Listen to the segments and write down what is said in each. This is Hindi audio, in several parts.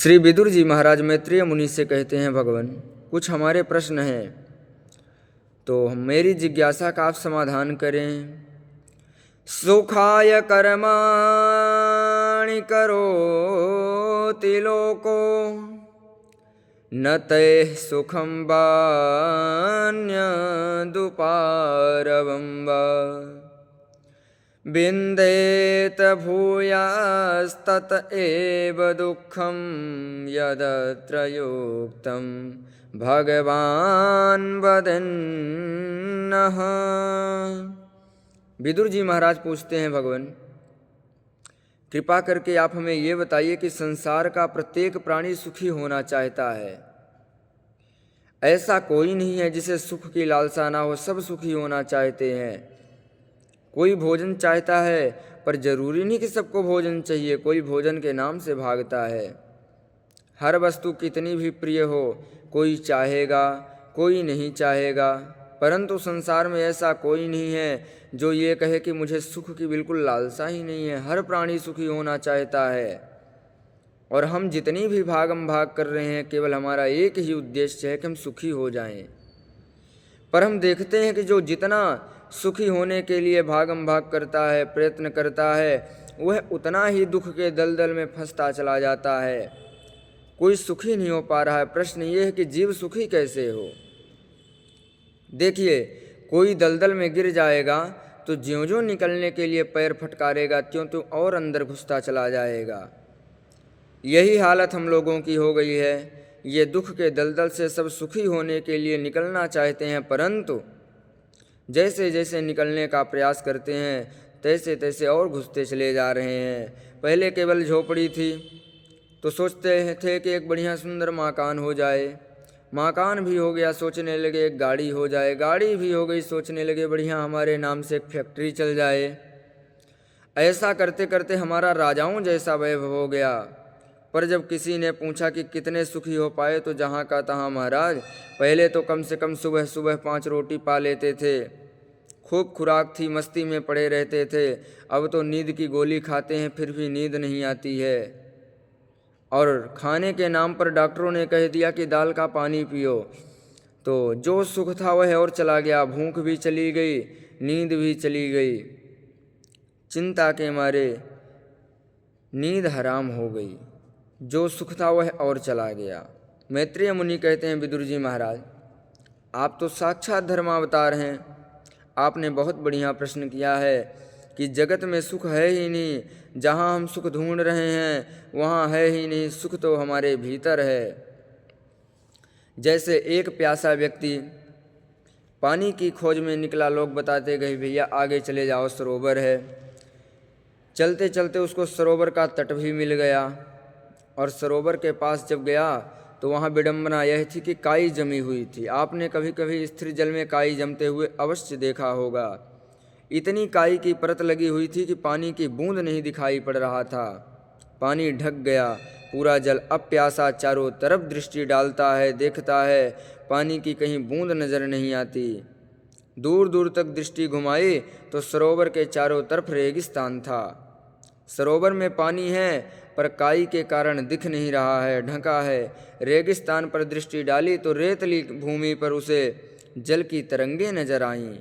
श्री विदुर जी महाराज मैत्रेय मुनि से कहते हैं, भगवान कुछ हमारे प्रश्न हैं तो मेरी जिज्ञासा का आप समाधान करें। सुखाय कर्माणि करोति लोको न तैः सुखं वान्यदुपारवं वा विन्देत भूयास्तत एव दुःखं यदत्र युक्तं भगवान् वदन्नः। विदुर जी महाराज पूछते हैं, भगवान कृपा करके आप हमें ये बताइए कि संसार का प्रत्येक प्राणी सुखी होना चाहता है। ऐसा कोई नहीं है जिसे सुख की लालसा ना हो, सब सुखी होना चाहते हैं। कोई भोजन चाहता है पर जरूरी नहीं कि सबको भोजन चाहिए, कोई भोजन के नाम से भागता है। हर वस्तु कितनी भी प्रिय हो, कोई चाहेगा कोई नहीं चाहेगा, परंतु संसार में ऐसा कोई नहीं है जो ये कहे कि मुझे सुख की बिल्कुल लालसा ही नहीं है। हर प्राणी सुखी होना चाहता है और हम जितनी भी भागम भाग कर रहे हैं केवल हमारा एक ही उद्देश्य है कि हम सुखी हो जाएं। पर हम देखते हैं कि जो जितना सुखी होने के लिए भागम भाग करता है, प्रयत्न करता है, वह उतना ही दुख के दलदल में फंसता चला जाता है। कोई सुखी नहीं हो पा रहा है। प्रश्न ये है कि जीव सुखी कैसे हो। देखिए, कोई दलदल में गिर जाएगा तो ज्यों-ज्यों निकलने के लिए पैर फटकारेगा त्यों-त्यों और अंदर घुसता चला जाएगा। यही हालत हम लोगों की हो गई है। ये दुख के दलदल से सब सुखी होने के लिए निकलना चाहते हैं, परंतु जैसे जैसे निकलने का प्रयास करते हैं तैसे तैसे और घुसते चले जा रहे हैं। पहले केवल झोपड़ी थी तो सोचते थे कि एक बढ़िया सुंदर मकान हो जाए, मकान भी हो गया, सोचने लगे एक गाड़ी हो जाए, गाड़ी भी हो गई, सोचने लगे बढ़िया हमारे नाम से एक फैक्ट्री चल जाए। ऐसा करते करते हमारा राजाओं जैसा वैभव हो गया। पर जब किसी ने पूछा कि कितने सुखी हो पाए तो जहाँ का तहाँ, महाराज पहले तो कम से कम सुबह सुबह 5 रोटी पा लेते थे, खूब खुराक थी, मस्ती में पड़े रहते थे। अब तो नींद की गोली खाते हैं फिर भी नींद नहीं आती है, और खाने के नाम पर डॉक्टरों ने कह दिया कि दाल का पानी पियो। तो जो सुख था वह और चला गया, भूख भी चली गई, नींद भी चली गई, चिंता के मारे नींद हराम हो गई, जो सुख था वह और चला गया। मैत्रेय मुनि कहते हैं, विदुर जी महाराज आप तो साक्षात धर्मावतार हैं। आपने बहुत बढ़िया प्रश्न किया है कि जगत में सुख है ही नहीं, जहाँ हम सुख ढूंढ रहे हैं वहाँ है ही नहीं, सुख तो हमारे भीतर है। जैसे एक प्यासा व्यक्ति पानी की खोज में निकला, लोग बताते गए भैया आगे चले जाओ सरोवर है। चलते चलते उसको सरोवर का तट भी मिल गया, और सरोवर के पास जब गया तो वहाँ विडंबना यह थी कि काई जमी हुई थी। आपने कभी कभी स्थिर जल में काई जमते हुए अवश्य देखा होगा। इतनी काई की परत लगी हुई थी कि पानी की बूंद नहीं दिखाई पड़ रहा था। पानी ढक गया, पूरा जल। अब प्यासा चारों तरफ दृष्टि डालता है, देखता है, पानी की कहीं बूंद नजर नहीं आती। दूर दूर तक दृष्टि घुमाई तो सरोवर के चारों तरफ रेगिस्तान था। सरोवर में पानी है पर काई के कारण दिख नहीं रहा है, ढका है। रेगिस्तान पर दृष्टि डाली तो रेतली भूमि पर उसे जल की तरंगें नजर आईं।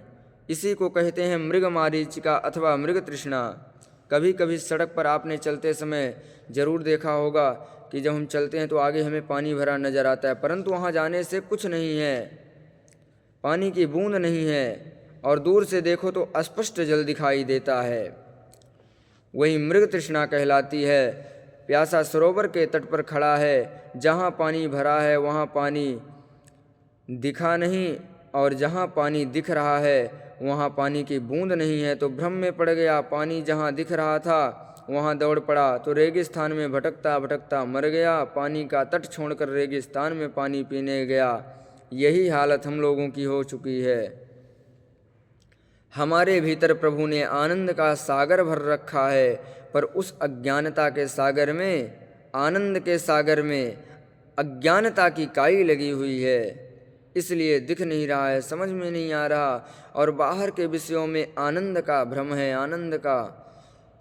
इसी को कहते हैं मृग मारीचिका अथवा मृग तृष्णा। कभी कभी सड़क पर आपने चलते समय जरूर देखा होगा कि जब हम चलते हैं तो आगे हमें पानी भरा नजर आता है, परंतु वहाँ जाने से कुछ नहीं है, पानी की बूंद नहीं है, और दूर से देखो तो अस्पष्ट जल दिखाई देता है। वही मृग तृष्णा कहलाती है। प्यासा सरोवर के तट पर खड़ा है, जहाँ पानी भरा है वहाँ पानी दिखा नहीं, और जहाँ पानी दिख रहा है वहाँ पानी की बूंद नहीं है, तो भ्रम में पड़ गया। पानी जहाँ दिख रहा था वहाँ दौड़ पड़ा तो रेगिस्तान में भटकता भटकता मर गया। पानी का तट छोड़कर रेगिस्तान में पानी पीने गया। यही हालत हम लोगों की हो चुकी है। हमारे भीतर प्रभु ने आनंद का सागर भर रखा है, पर उस अज्ञानता के सागर में, आनंद के सागर में अज्ञानता की काई लगी हुई है। इसलिए दिख नहीं रहा है, समझ में नहीं आ रहा, और बाहर के विषयों में आनंद का भ्रम है, आनंद का,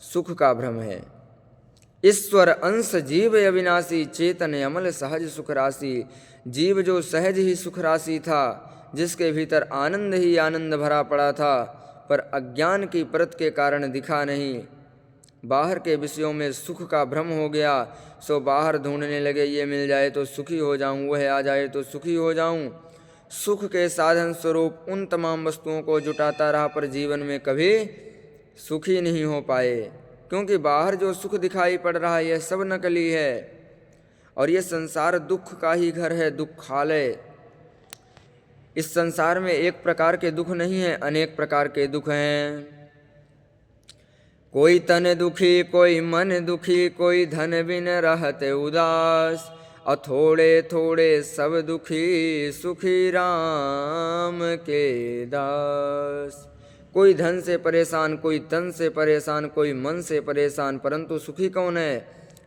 सुख का भ्रम है। ईश्वर अंश जीव अविनाशी, चेतन अमल सहज सुख राशि। जीव जो सहज ही सुख राशि था, जिसके भीतर आनंद ही आनंद भरा पड़ा था, पर अज्ञान की परत के कारण दिखा नहीं। बाहर के विषयों में सुख का भ्रम हो गया, सो बाहर ढूंढने लगे, ये मिल जाए तो सुखी हो जाऊं, वह आ जाए तो सुखी हो जाऊं। सुख के साधन स्वरूप उन तमाम वस्तुओं को जुटाता रहा, पर जीवन में कभी सुखी नहीं हो पाए, क्योंकि बाहर जो सुख दिखाई पड़ रहा है यह सब नकली है, और यह संसार दुख का ही घर है, दुखालय। इस संसार में एक प्रकार के दुख नहीं है, अनेक प्रकार के दुख हैं। कोई तन दुखी, कोई मन दुखी, कोई धन बिन रहते उदास, और थोड़े थोड़े सब दुखी, सुखी राम के दास। कोई धन से परेशान, कोई तन से परेशान, कोई मन से परेशान, परंतु सुखी कौन है?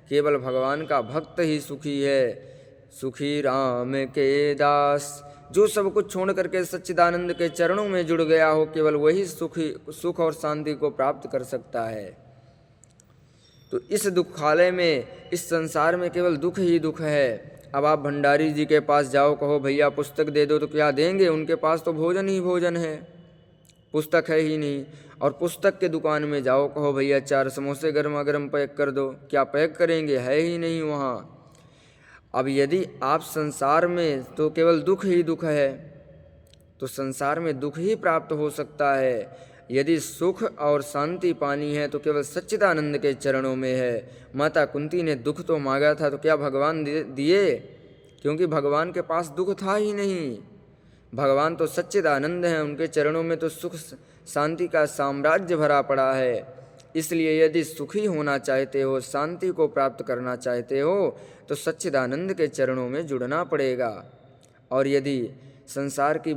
केवल भगवान का भक्त ही सुखी है। सुखी राम के दास। जो सब कुछ छोड़ करके सच्चिदानंद के चरणों में जुड़ गया हो, केवल वही सुख और शांति को प्राप्त कर सकता है। तो इस दुखालय में, इस संसार में केवल दुख ही दुख है। अब आप भंडारी जी के पास जाओ, कहो भैया पुस्तक दे दो, तो क्या देंगे? उनके पास तो भोजन ही भोजन है, पुस्तक है ही नहीं। और पुस्तक के दुकान में जाओ, कहो भैया 4 समोसे गर्मा गर्म पैक कर दो, क्या पैक करेंगे? है ही नहीं वहाँ। अब यदि आप संसार में तो केवल दुख ही दुख है, तो संसार में दुख ही प्राप्त हो सकता है। यदि सुख और शांति पानी है तो केवल सच्चिदानंद के चरणों में है। माता कुंती ने दुख तो मांगा था, तो क्या भगवान दिए? क्योंकि भगवान के पास दुख था ही नहीं। भगवान तो सच्चिदानंद हैं, उनके चरणों में तो सुख शांति का साम्राज्य भरा पड़ा है। इसलिए यदि सुखी होना चाहते हो, शांति को प्राप्त करना चाहते हो, तो सच्चिदानंद के चरणों में जुड़ना पड़ेगा। और यदि संसार की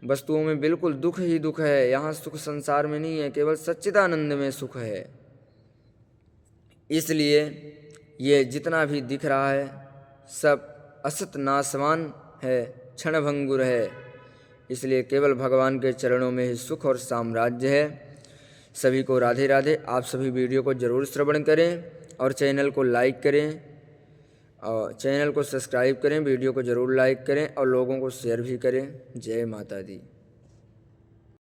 वस्तुओं में बिल्कुल दुख ही दुख है, यहाँ सुख संसार में नहीं है, केवल सच्चिदानंद में सुख है। इसलिए ये जितना भी दिख रहा है सब असत नाशवान है, क्षणभंगुर है। इसलिए केवल भगवान के चरणों में ही सुख और साम्राज्य है। सभी को राधे राधे। आप सभी वीडियो को ज़रूर श्रवण करें और चैनल को लाइक करें, और चैनल को सब्सक्राइब करें, वीडियो को ज़रूर लाइक करें और लोगों को शेयर भी करें। जय माता दी।